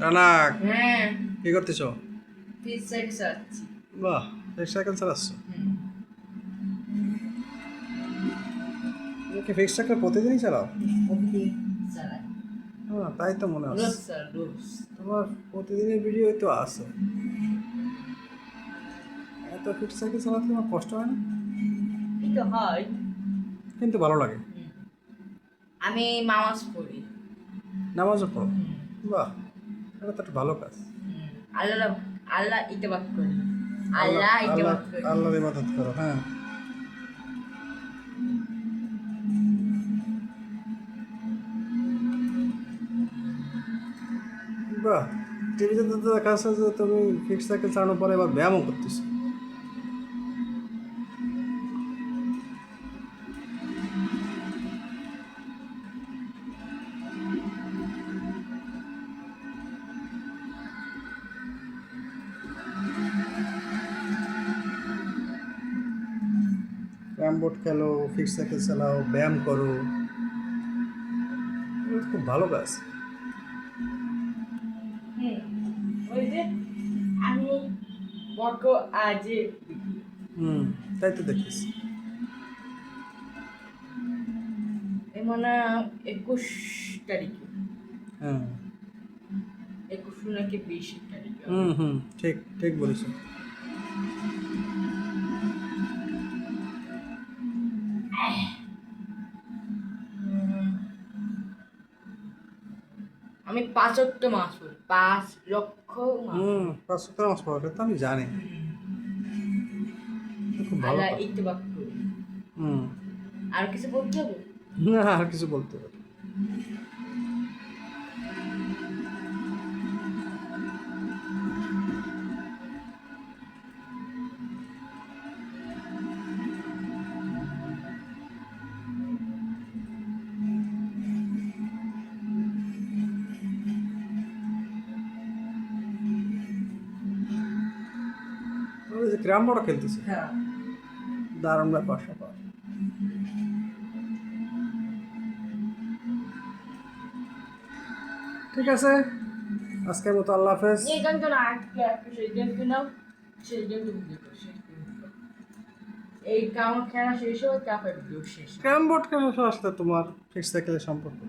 রানা হ্যাঁ, কি করতেছো? পিচ সাইড চাচ্ছি। বাহ, সাইকেল চালাচ্ছ? তুমি কি ফিক্স সাইকেল প্রতিদিনই চালাও? ওকে, চালাই। হ্যাঁ, তাই তো মনে রোজ হচ্ছে। স্যার, রোজ। তোমার প্রতিদিনের ভিডিওই তো আছে। এত ফিক্স সাইকেল চালাতে তোমার কষ্ট হয় না? এই তো হয়। কিন্তু ভালো লাগে। আমি নামাজ পড়ি। নামাজও পড়ো? বাহ, এটা তো একটা ভালো কাজ। আল্লাহ আল্লাহ ইতবাক করি। আল্লাহ আল্লাহ আল্লাহ ইতবাক করি। আল্লাহর ইবাদত করো, হ্যাঁ। বাহ, টিভিতে তো দেখা যাচ্ছে যে তুমি ফিক্স সাইকেল চালানোর পরে এবার ব্যায়ামও করতেছো। ক্যারাম বোর্ড খেলো, ফিক্স সাইকেল চালাও, ব্যায়াম করো, এটা তো খুব ভালো কাজ। ওই যে আমি বক আজ হুম, তাই তো দেখতেছি। মানে 21 তারিখে, হ্যাঁ, 21 নাকি 20 তারিখে হবে। হুম হুম, ঠিক ঠিক বলেছো। আমি 5 ওয়াক্ত মাস পড়ি, 5 লক্ষ মাস হুম, পড়ি। 5 সপ্তাহ নামাজ পড়ো, এটা তো আমি জানি। এটা খুব ভালো আল্লাহ কথা। ইতবাক করি। হুম, আর কিছু বলতে হবে? না আর কিছু বলতে পারি। ওই যে ক্যারাম বোর্ডও খেলতেছে, হ্যাঁ। দারুণ ব্যাপার স্যাপার। ঠিক আছে, আজকের মতো আল্লাহ হাফেজ। এই গান তো না, আটকে আটকে সেই গান তো নাও, সেই গান তো ভিডিও করো, শেষ করে দিও। এই কাম খেলা শেষ হবে, তারপর ভিডিও শেষ হবে। ক্যারাম বোর্ড খেলার সাথে তোমার ফিক্স সাইকেলের সম্পর্ক?